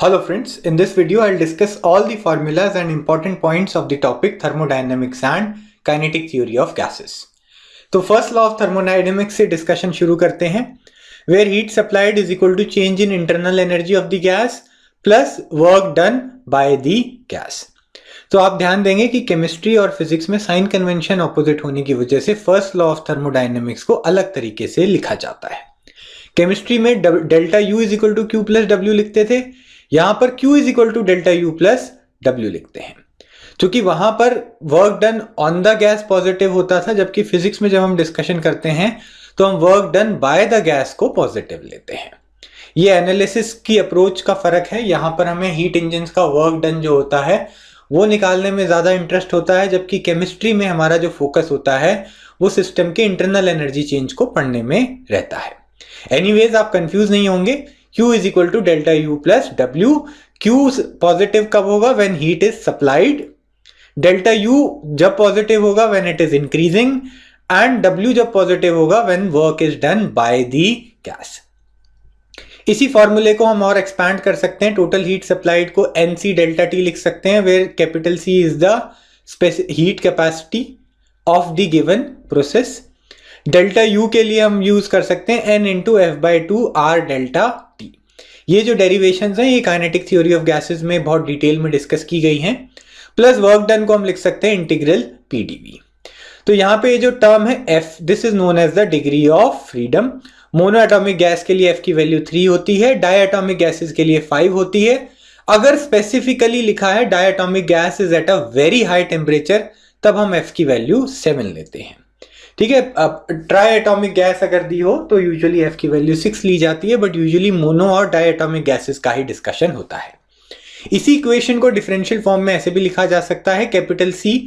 Hello friends, in this video I'll discuss all the formulas and important points of the topic thermodynamics and kinetic theory of gases. तो first law of thermodynamics से discussion शुरू करते हैं. Where heat supplied is equal to change in internal energy of the gas plus work done by the gas. तो आप ध्यान देंगे कि केमिस्ट्री और फिजिक्स में साइन कन्वेंशन ऑपोजिट होने की वजह से फर्स्ट लॉ ऑफ थर्मोडायनेमिक्स को अलग तरीके से लिखा जाता है. केमिस्ट्री में delta U is equal to Q plus W लिखते थे, यहां पर Q is equal to delta U plus W लिखते हैं, क्योंकि वहां पर work done on the gas positive होता था, जबकि फिजिक्स में जब हम डिस्कशन करते हैं तो हम work done by the gas को पॉजिटिव लेते हैं. ये एनालिसिस की अप्रोच का फर्क है. यहां पर हमें हीट इंजन का वर्क डन जो होता है वो निकालने में ज्यादा इंटरेस्ट होता है, जबकि केमिस्ट्री में हमारा जो फोकस होता है वो सिस्टम के इंटरनल एनर्जी चेंज को पढ़ने में रहता है. एनीवेज, आप कंफ्यूज नहीं होंगे. Q is equal to delta U plus W. Q positive कब होगा? when heat is supplied. delta U जब पॉजिटिव होगा when it is increasing, and W जब पॉजिटिव होगा when work is done by the gas. इसी फॉर्मूले को हम और एक्सपैंड कर सकते हैं. टोटल हीट सप्लाइड को NC डेल्टा T लिख सकते हैं, where capital C is the heat capacity of the given process. Delta U के लिए हम यूज कर सकते हैं N into F by two R delta T. ये जो डेरिवेशंस हैं ये काइनेटिक थ्योरी ऑफ गैसेस में बहुत डिटेल में डिस्कस की गई हैं. प्लस वर्क डन को हम लिख सकते हैं इंटीग्रल PdV. तो यहाँ पे ये जो टर्म है F, this is known as the degree of freedom. Monoatomic gas के लिए F की वैल्यू 3 होती है, डाई एटॉमिक गैसेस के लिए 5 होती है. अगर स्पेसिफिकली लिखा है diatomic gas is at a very high temperature, तब हम F की वैल्यू 7 लेते हैं. ठीक है. अब ट्राई एटॉमिक गैस अगर दी हो तो यूजुअली F की वैल्यू 6 ली जाती है, बट यूजुअली मोनो और डाई एटॉमिक गैसेस का ही डिस्कशन होता है. इसी इक्वेशन को डिफरेंशियल फॉर्म में ऐसे भी लिखा जा सकता है, कैपिटल C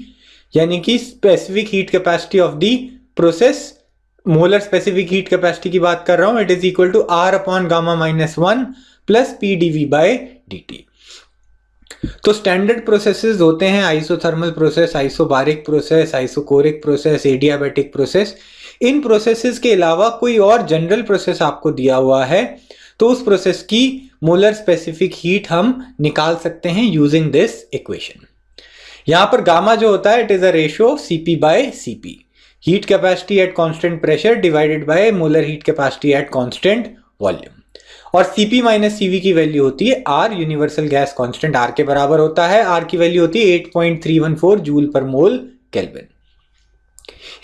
यानी कि specific heat capacity of the process. Molar specific heat capacity की बात कर रहा हूं. It is equal to R upon gamma minus 1 plus PdV by dt. तो स्टैंडर्ड प्रोसेसेस होते हैं isothermal process, isobaric process, isochoric process, adiabatic process. इन processes के अलावा कोई और जनरल प्रोसेस आपको दिया हुआ है तो उस प्रोसेस की मोलर स्पेसिफिक हीट हम निकाल सकते हैं यूजिंग दिस इक्वेशन. यहां पर गामा जो होता है it is a ratio Cp by Cp, heat capacity at constant pressure divided by molar heat capacity at constant volume. और Cp माइनस Cv की वैल्यू होती है R, universal gas constant R के बराबर होता है. R की वैल्यू होती है 8.314 जूल पर मोल केल्विन.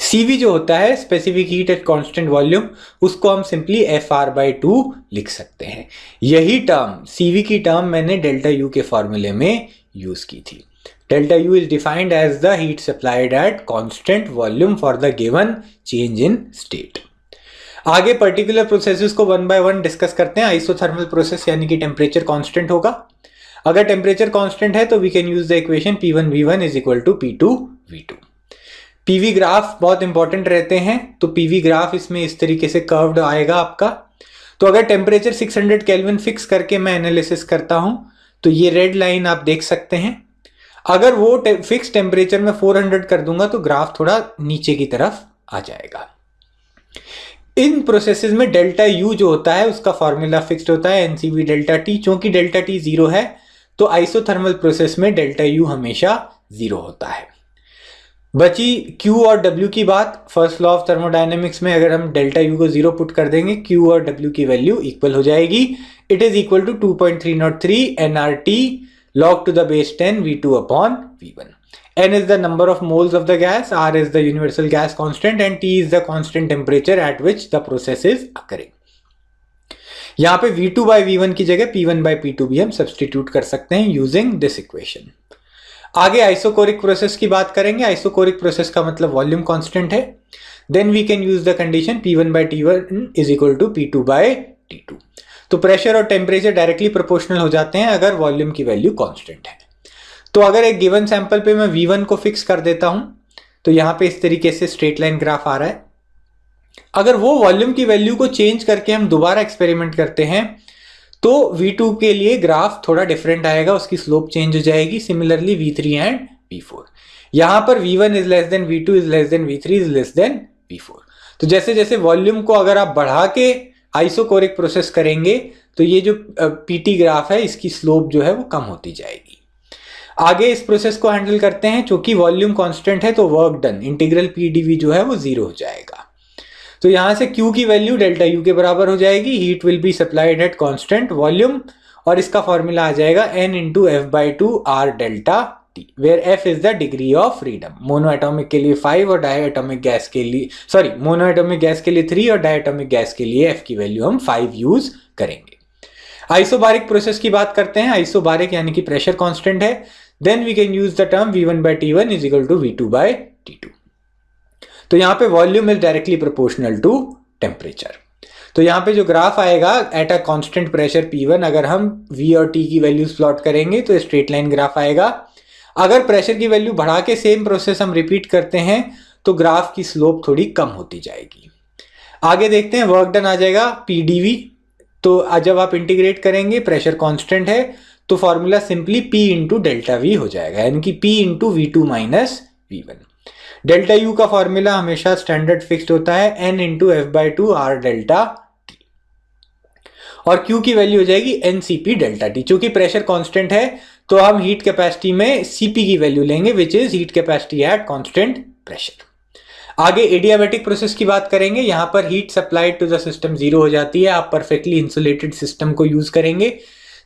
Cv जो होता है specific heat at constant volume, उसको हम सिंपली FR/2 लिख सकते हैं. यही टर्म Cv की टर्म मैंने डेल्टा U के फॉर्मूले में यूज की थी. Delta U is defined as the heat supplied at constant volume for the given change in state. आगे पर्टिकुलर प्रोसेसेस को वन बाय वन डिस्कस करते हैं. आइसोथर्मल प्रोसेस यानी कि टेम्परेचर कांस्टेंट होगा. अगर टेम्परेचर कांस्टेंट है तो we can use the equation P1V1 is equal to P2V2. PV graph बहुत इंपॉर्टेंट रहते हैं, तो पीवी ग्राफ इसमें इस तरीके से कर्व्ड आएगा आपका. तो अगर टेम्परेचर 600 केल्विन फिक्स करके मैं एनालिसिस करता हूं तो ये रेड लाइन आप देख सकते हैं. अगर वो फिक्स टेम्परेचर में 400 कर दूंगा तो ग्राफ थोड़ा नीचे की तरफ आ जाएगा. इन प्रोसेसेस में डेल्टा U जो होता है उसका फॉर्मूला फिक्स्ड होता है NCV डेल्टा T. चूंकि डेल्टा T 0 है तो आइसोथर्मल प्रोसेस में डेल्टा U हमेशा 0 होता है. बची Q और W की बात. फर्स्ट लॉ ऑफ थर्मोडायनेमिक्स में अगर हम डेल्टा U को 0 पुट कर देंगे, Q और W की वैल्यू इक्वल हो जाएगी. It is equal to 2.303 nRT log to the base 10 V2 upon V1. N is the number of moles of the gas, R is the universal gas constant and T is the constant temperature at which the process is occurring. यहां पे V2 by V1 की जगह P1 by P2 भी हम substitute कर सकते हैं using this equation. आगे आइसोकोरिक प्रोसेस की बात करेंगे. आइसोकोरिक प्रोसेस का मतलब वॉल्यूम कांस्टेंट है. Then we can use the condition P1 by T1 is equal to P2 by T2. तो प्रेशर और टेम्परेचर डायरेक्टली प्रोपोर्शनल हो जाते हैं अगर वॉल्यूम की वैल्यू कांस्टेंट है. तो अगर एक गिवन सैंपल पे मैं V1 को फिक्स कर देता हूं तो यहां पे इस तरीके से स्ट्रेट लाइन ग्राफ आ रहा है. अगर वो वॉल्यूम की वैल्यू को चेंज करके हम दोबारा एक्सपेरिमेंट करते हैं तो V2 के लिए ग्राफ थोड़ा डिफरेंट आएगा, उसकी स्लोप चेंज हो जाएगी. Similarly V3 and V4. यहां पर V1 is less than V2 is less than V3 is less than V4. तो जैसे जैसे वॉल्यूम को अगर आप बढ़ा के आइसोकोरिक प्रोसेस करेंगे तो ये जो पीटी ग्राफ है इसकी स्लोप जो है वो कम होती जाएगी। आगे इस प्रोसेस को हैंडल करते हैं, चूंकि वॉल्यूम कांस्टेंट है तो work done integral P dV जो है वो 0 हो जाएगा। तो यहां से Q की वैल्यू डेल्टा U के बराबर हो जाएगी। Heat will be supplied at constant volume और इसका फॉर्मूला आ जाएगा N into F/2 R delta T, where F is the degree of freedom. Monoatomic के लिए 5 और डायटोमिक गैस के लिए मोनो एटॉमिक गैस के लिए 3 और डायटोमिक गैस के लिए F की वैल्यू हम 5 यूज करेंगे। आइसोबारिक प्रोसेस की बात करते हैं। आइसोबारिक यानी कि प्रेशर कांस्टेंट है, then we can use the term V1/T1 is equal to V2/T2। तो यहां पे volume is directly proportional to temperature. तो यहां पे जो ग्राफ आएगा at a constant pressure P1, अगर हम V और T की वैल्यूज प्लॉट करेंगे तो स्ट्रेट लाइन ग्राफ आएगा। अगर प्रेशर की वैल्यू बढ़ा के सेम प्रोसेस हम रिपीट करते हैं तो ग्राफ की स्लोप थोड़ी कम होती जाएगी। आगे देखते हैं, वर्क डन आ जाएगा PdV। तो जब आप इंटीग्रेट करेंगे, प्रेशर कांस्टेंट है तो formula simply P into delta V हो जाएगा, यानी कि P into V2 minus V1। Delta U का फॉर्मूला हमेशा स्टैंडर्ड फिक्स्ड होता है N into F/2 R delta T, और Q की वैल्यू हो जाएगी NCP डेल्टा T। चूंकि प्रेशर कांस्टेंट है तो हम हीट कैपेसिटी में Cp की वैल्यू लेंगे, which is heat capacity at constant pressure. आगे एडियाबैटिक प्रोसेस की बात करेंगे। यहां पर heat supplied to the system 0 हो जाती है। आप परफेक्टली इंसुलेटेड सिस्टम को यूज करेंगे।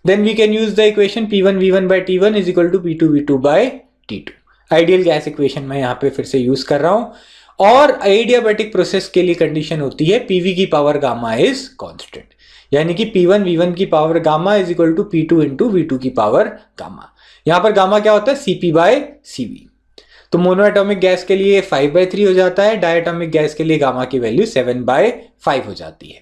Then we can use the equation P1 V1/T1 is equal to P2 V2/T2। Ideal gas equation मैं यहां पे फिर से यूज कर रहा हूं। और एडियाबैटिक प्रोसेस के लिए कंडीशन होती है PV की पावर गामा इज कांस्टेंट, यानी कि P1 V1 की power gamma is equal to P2 into V2 की पावर गामा। यहां पर गामा क्या होता है? Cp/Cv। तो मोनोएटॉमिक गैस के लिए 5/3 हो जाता है, डायटोमिक गैस के लिए गामा की वैल्यू 7/5 हो जाती है।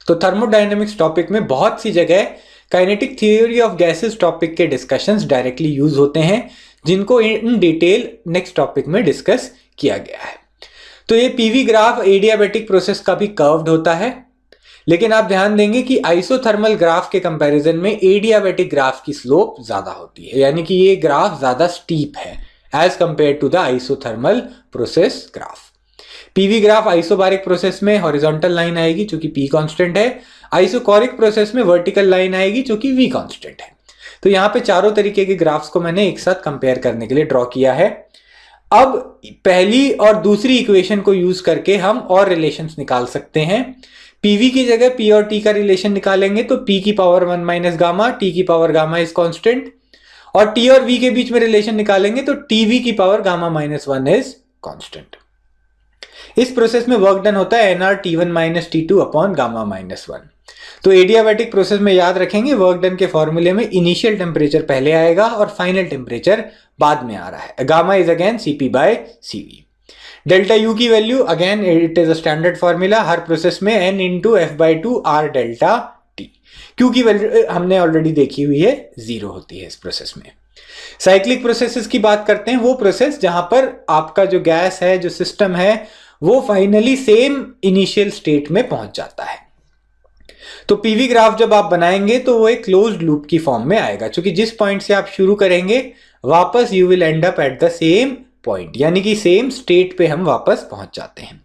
तो थर्मोडायनेमिक्स टॉपिक में बहुत सी जगह kinetic theory of gases topic के डिस्कशंस डायरेक्टली यूज होते हैं, जिनको इन डिटेल नेक्स्ट टॉपिक में डिस्कस किया गया है। तो ये पीवी ग्राफ एडियाबैटिक प्रोसेस का भी कर्व्ड होता है, लेकिन आप ध्यान देंगे कि आइसोथर्मल ग्राफ के कंपैरिजन में एडियाबैटिक ग्राफ की स्लोप ज्यादा होती है, यानी कि ये ग्राफ ज्यादा स्टीप है as compare to the isothermal process graph. PV graph isobaric process में हॉरिजॉन्टल लाइन आएगी जो कि P कांस्टेंट है, आइसोकोरिक प्रोसेस में वर्टिकल लाइन आएगी जो कि V कांस्टेंट है। तो यहां पे चारों तरीके के ग्राफ्स को मैंने एक साथ कंपेयर करने के लिए ड्रॉ किया है। अब पहली और दूसरी इक्वेशन को यूज करके हम और रिलेशंस निकाल सकते हैं। पीवी की जगह P और T का रिलेशन निकालेंगे तो P की पावर 1 माइनस गामा, T की पावर गामा इज कांस्टेंट, और T और V के बीच में रिलेशन निकालेंगे तो TV की power gamma minus 1 is constant. इस प्रोसेस में वर्क डन होता है NR T1 minus T2 upon gamma minus 1। तो एडियाबैटिक प्रोसेस में याद रखेंगे वर्क डन के फॉर्मूले में इनिशियल टेम्परेचर पहले आएगा और फाइनल टेम्परेचर बाद में आ रहा है। Gamma is again Cp/Cv। Delta U की value again it is a standard formula her process में N into F/2 R delta T। Q की वैल्यू हमने ऑलरेडी देखी हुई है, 0 होती है इस प्रोसेस में। साइक्लिक प्रोसेसेस की बात करते हैं, वो प्रोसेस जहां पर आपका जो गैस है, जो सिस्टम है, वो फाइनली सेम इनिशियल स्टेट में पहुंच जाता है। तो पीवी ग्राफ जब आप बनाएंगे तो वो एक क्लोज्ड लूप की फॉर्म में आएगा, क्योंकि जिस पॉइंट से आप शुरू करेंगे वापस you will and up at the same point, यानी कि सेम स्टेट पे हम वापस पहुंच जाते हैं।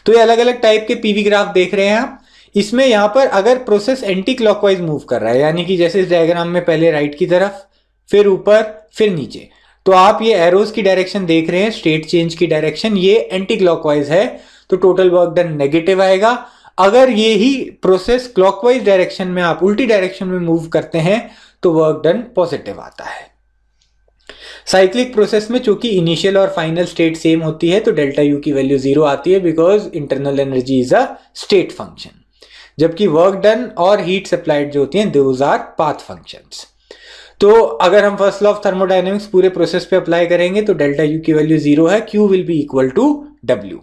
तो ये अलग अलग टाइप के पीवी ग्राफ देख रहे हैं आप। इसमें यहां पर अगर प्रोसेस एंटी क्लॉकवाइज मूव कर रहा है, यानी कि जैसे इस डायग्राम में पहले राइट की तरफ, फिर ऊपर, फिर नीचे, तो आप ये एरोज की डायरेक्शन देख रहे हैं, स्टेट चेंज की डायरेक्शन, ये एंटी क्लॉकवाइज है, तो टोटल वर्क डन नेगेटिव आएगा। अगर ये ही प्रोसेस क्लॉकवाइज डायरेक्शन में, आप उल्टी डायरेक्शन में मूव करते हैं, तो वर्क डन पॉजिटिव आता है। साइक्लिक प्रोसेस में चूंकि इनिशियल और फाइनल स्टेट सेम होती है तो डेल्टा U की वैल्यू 0 आती है, because internal energy is a state function, जबकि वर्क डन और हीट सप्लाइड जो होती हैं दोज आर पाथ फंक्शंस। तो अगर हम फर्स्ट लॉ ऑफ थर्मोडायनेमिक्स पूरे प्रोसेस पे अप्लाई करेंगे तो डेल्टा U की वैल्यू 0 है, Q will be equal to W।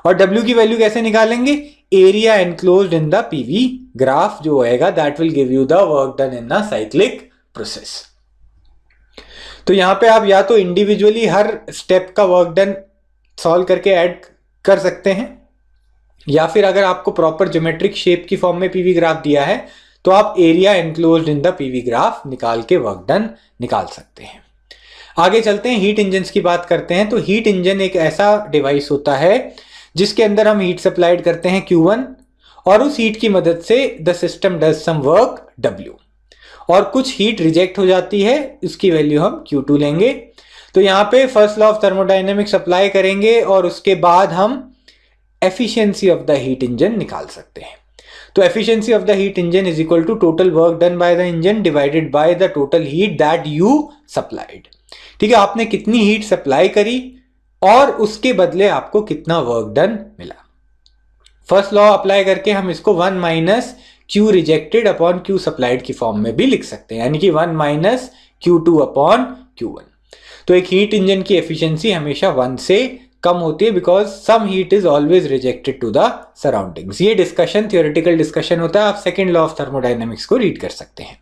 और W की वैल्यू कैसे निकालेंगे? Area enclosed in the PV graph जो होएगा, that will give you the work done in a cyclic process. तो यहां पे आप या तो इंडिविजुअली हर स्टेप का वर्क डन सॉल्व करके ऐड कर सकते हैं, या फिर अगर आपको प्रॉपर ज्योमेट्रिक शेप की फॉर्म में पीवी ग्राफ दिया है तो आप area enclosed in the PV graph निकाल के वर्क डन निकाल सकते हैं। आगे चलते हैं, हीट इंजन की बात करते हैं। तो हीट इंजन एक ऐसा डिवाइस होता है जिसके अंदर हम हीट सप्लाइड करते हैं Q1, और उस हीट की मदद से the system does some work W, और कुछ हीट रिजेक्ट हो जाती है, उसकी वैल्यू हम Q2 लेंगे। तो यहाँ पे first law of thermodynamics apply करेंगे और उसके बाद हम efficiency of the heat engine निकाल सकते हैं। तो efficiency of the heat engine is equal to total work done by the engine divided by the total heat that you supplied. ठीक है, आपने कितनी हीट सप्लाई करी और उसके बदले आपको कितना वर्क डन मिला। फर्स्ट लॉ अप्लाई करके हम इसको 1 minus Q rejected upon Q supplied की फॉर्म में भी लिख सकते हैं, यानी कि 1 माइनस Q2 अपॉन Q1। तो एक हीट इंजन की एफिशिएंसी हमेशा 1 से कम होती है because some heat is always rejected to the surroundings. ये डिस्कशन थियोरेटिकल डिस्कशन होता है, आप सेकेंड लॉ ऑफ थर्मोडायनेमिक्स को रीड कर सकते हैं।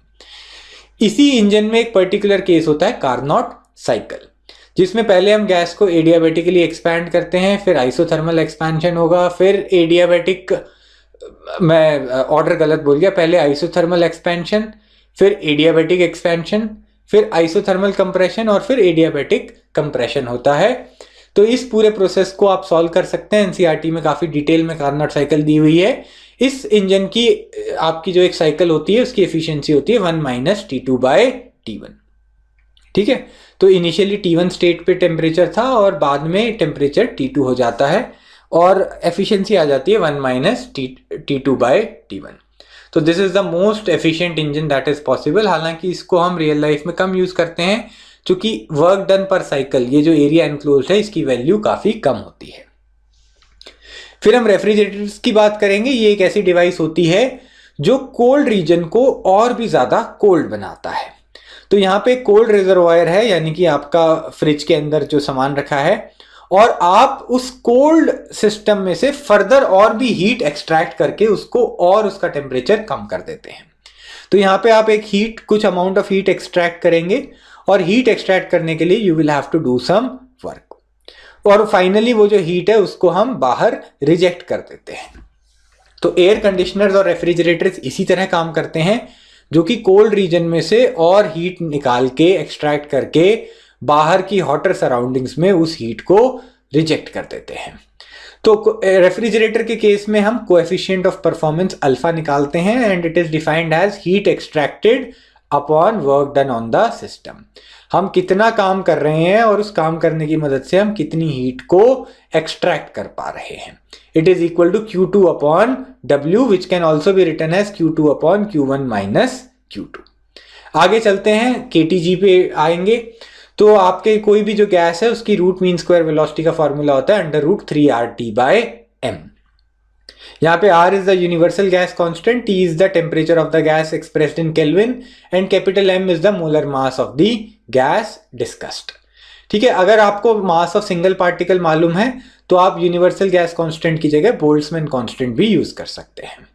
इसी इंजन में एक पर्टिकुलर केस होता है कार्नोट साइकिल, जिसमें पहले हम गैस को एडियाबेटिकली एक्सपैंड करते हैं, फिर आइसोथर्मल एक्सपेंशन होगा, फिर एडियाबेटिक, मैं ऑर्डर गलत बोल गया, पहले आइसोथर्मल एक्सपेंशन, फिर एडियाबेटिक एक्सपेंशन, फिर आइसोथर्मल कंप्रेशन और फिर एडियाबेटिक कंप्रेशन होता है। तो इस पूरे प्रोसेस को आप सॉल्व कर सकते हैं, एनसीईआरटी में काफी डिटेल में कार्नोट साइकिल दी हुई है। इस इंजन की आपकी जो एक साइकिल होती है उसकी एफिशिएंसी होती है 1 माइनस T2 बाय T1। ठीक है, तो इनिशियली T1 स्टेट पे टेम्परेचर था और बाद में टेम्परेचर T2 हो जाता है और एफिशिएंसी आ जाती है 1 माइनस T2 बाय T1। तो this is the most efficient engine that is possible. हालांकि इसको हम रियल लाइफ में कम यूज करते हैं क्योंकि वर्क डन पर साइकिल, ये जो एरिया एनक्लोज्ड है, इसकी वैल्यू काफी कम होती है। फिर हम रेफ्रिजरेटर्स की बात करेंगे। ये एक ऐसी डिवाइस होती है जो कोल्ड रीजन को और भी ज्यादा कोल्ड बनाता है। तो यहाँ पे कोल्ड रिजर्वायर है, यानी कि आपका फ्रिज के अंदर जो सामान रखा है, और आप उस कोल्ड सिस्टम में से फर्दर और भी हीट एक्सट्रैक्ट करके उसको और उसका टेम्परेचर कम कर देते हैं। तो यहाँ पे आप एक हीट, कुछ अमाउंट ऑफ हीट एक्सट्रैक्ट करेंगे और हीट एक्सट्रैक्ट करने के लिए you will have to do some work, और फाइनली वो जो हीट है उसको हम बाहर रिजेक्ट कर देते हैं। तो एयर कंडीशनर्स और रेफ्रिजरेटर्स इसी तरह काम करते हैं, जो कि कोल्ड रीजन में से और हीट निकाल के एक्सट्रैक्ट करके बाहर की हॉटर सराउंडिंग्स में उस हीट को रिजेक्ट कर देते हैं। तो रेफ्रिजरेटर के केस में हम कोएफिशिएंट ऑफ परफॉर्मेंस अल्फा निकालते हैं and it is defined as heat extracted upon work done on the system. हम कितना काम कर रहे हैं और उस काम करने की मदद से हम कितनी हीट को एक्सट्रैक्ट कर पा रहे हैं। It is equal to Q2 upon W, which can also be written as Q2 upon Q1 minus Q2। आगे चलते हैं, KTG पे आएंगे। तो आपके कोई भी जो गैस है उसकी रूट मीन स्क्वायर वेलोसिटी का फॉर्मूला होता है √3RT/m। यहाँ पे R is the universal gas constant, T is the temperature of the gas expressed in kelvin and capital M is the molar mass of the gas discussed. ठीक है, अगर आपको mass of single particle मालूम है तो आप universal gas constant की जगह बोल्ट्जमैन कांस्टेंट भी यूज कर सकते हैं।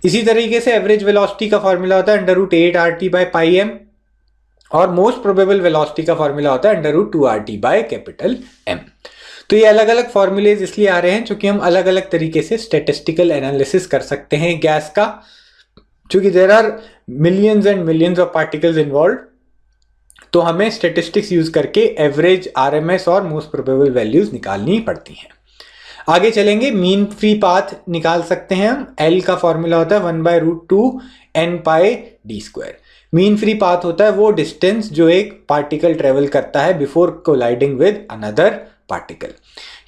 इसी तरीके से एवरेज वेलोसिटी का फॉर्मूला होता है √8RT/m और मोस्ट प्रोबेबल वेलोसिटी का फॉर्मूला होता है √2RT/M। तो ये अलग अलग फॉर्मूलेज इसलिए आ रहे हैं क्योंकि हम अलग अलग तरीके से स्टैटिस्टिकल एनालिसिस कर सकते हैं गैस का, क्योंकि there are millions and millions of particles involved. तो हमें स्टैटिस्टिक्स यूज करके एवरेज, RMS और मोस्ट प्रोबेबल वैल्यूज निकालनी पड़ती हैं। आगे चलेंगे, मीन फ्री पाथ निकाल सकते हैं हम। L का फॉर्मूला होता है 1/√2n πd²। Mean free path होता है वो डिस्टेंस जो एक पार्टिकल ट्रेवल करता है before colliding with another particle.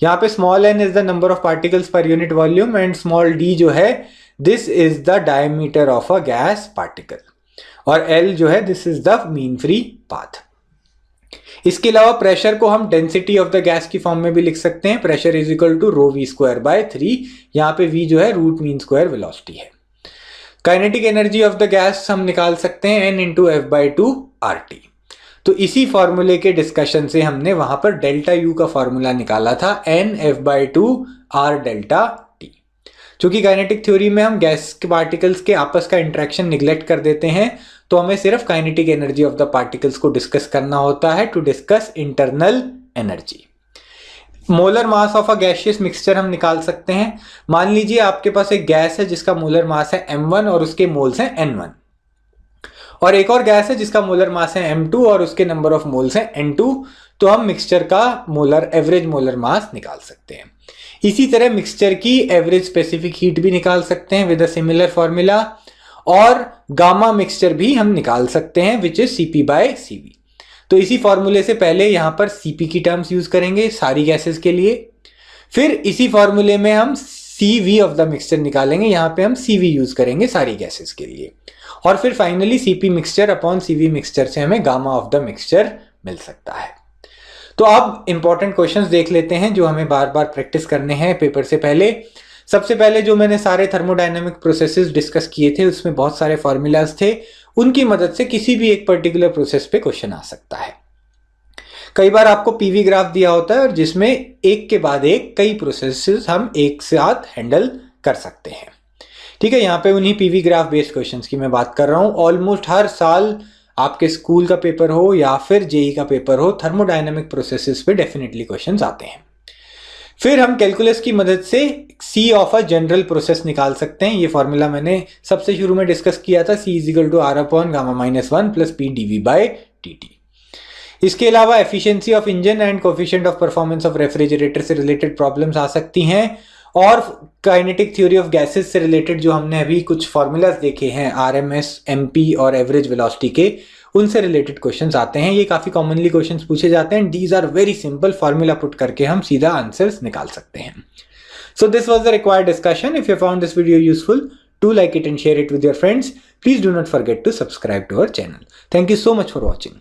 यहाँ पे small n is the number of particles per unit volume and small d जो है this is the diameter of a gas particle, और L जो है this is the mean free path. इसके अलावा pressure को हम डेंसिटी ऑफ द गैस की फॉर्म में भी लिख सकते हैं। Pressure is equal to ρV²/3। यहाँ पे V जो है रूट मीन स्क्वायर वेलोसिटी है। Kinetic energy of the gas हम निकाल सकते हैं N × F/2RT। तो इसी फॉर्मूले के डिस्कशन से हमने वहां पर डेल्टा U का फॉर्मूला निकाला था N F/2R∆T। चूंकि काइनेटिक थ्योरी में हम गैस के पार्टिकल्स के आपस का इंटरेक्शन निग्लेक्ट कर देते हैं, तो हमें सिर्फ kinetic energy of the particles को डिस्कस करना होता है to discuss internal energy. Molar mass of a gaseous mixture हम निकाल सकते हैं। मान लीजिए आपके पास एक गैस है जिसका मोलर मास है m1 और उसके मोल्स हैं n1, और एक और गैस है जिसका मोलर मास है m2 और उसके नंबर ऑफ मोल्स हैं n2, तो हम मिक्सचर का एवरेज मोलर मास निकाल सकते हैं। इसी तरह मिक्सचर की एवरेज स्पेसिफिक हीट भी निकाल सकते हैं विद अ सिमिलर फॉर्मूला, और गामा मिक्सचर भी हम निकाल सकते हैं विच इज CP/CV। तो इसी फॉर्मूले से पहले यहां पर CP की टर्म्स यूज करेंगे सारी गैसेस के लिए, फिर इसी फॉर्मूले में हम CV ऑफ द मिक्सचर निकालेंगे, यहां पे हम CV यूज करेंगे सारी गैसेस के लिए, और फिर finally CP mixture upon CV mixture से हमें गामा ऑफ द मिक्सचर मिल सकता है। तो अब इंपॉर्टेंट क्वेश्चंस देख लेते हैं जो हमें बार बार प्रैक्टिस करने हैं पेपर से पहले। सबसे पहले जो मैंने सारे थर्मोडायनेमिक प्रोसेसेस डिस्कस किए थे उसमें बहुत सारे फॉर्मूलाज थे, उनकी मदद से किसी भी एक पर्टिकुलर प्रोसेस पे क्वेश्चन आ सकता है। कई बार आपको पीवी ग्राफ दिया होता है और जिसमें एक के बाद एक कई प्रोसेसेस हम एक साथ हैंडल कर सकते हैं। ठीक है, यहाँ पे उन्हीं पीवी ग्राफ बेस्ड क्वेश्चंस की मैं बात कर रहा हूँ। ऑलमोस्ट हर साल आपके स्कूल का पेपर हो या फिर जेई का पेपर हो, थर्मोडायनेमिक प्रोसेसेस पे डेफिनेटली क्वेश्चंस आते हैं। फिर हम कैलकुलस की मदद से C of a general process निकाल सकते हैं। ये फॉर्मूला मैंने सबसे शुरू में डिस्कस किया था, C = R/Γ-1 + P dV/dt। इसके अलावा efficiency of engine and coefficient of performance of refrigerator से रिलेटेड प्रॉब्लम्स आ सकती हैं, और काइनेटिक थ्योरी ऑफ गैसेस से रिलेटेड जो हमने अभी कुछ फॉर्मूलाज देखे हैं RMS, MP और एवरेज वेलोसिटी के, उनसे रिलेटेड क्वेश्चंस आते हैं। ये काफी कॉमनली क्वेश्चंस पूछे जाते हैं। These are very simple, formula put करके हम सीधा आंसर्स निकाल सकते हैं। So this was the required discussion. If you found this video useful, do like it and share it with your friends. Please do not forget to subscribe to our channel. Thank you so much for watching.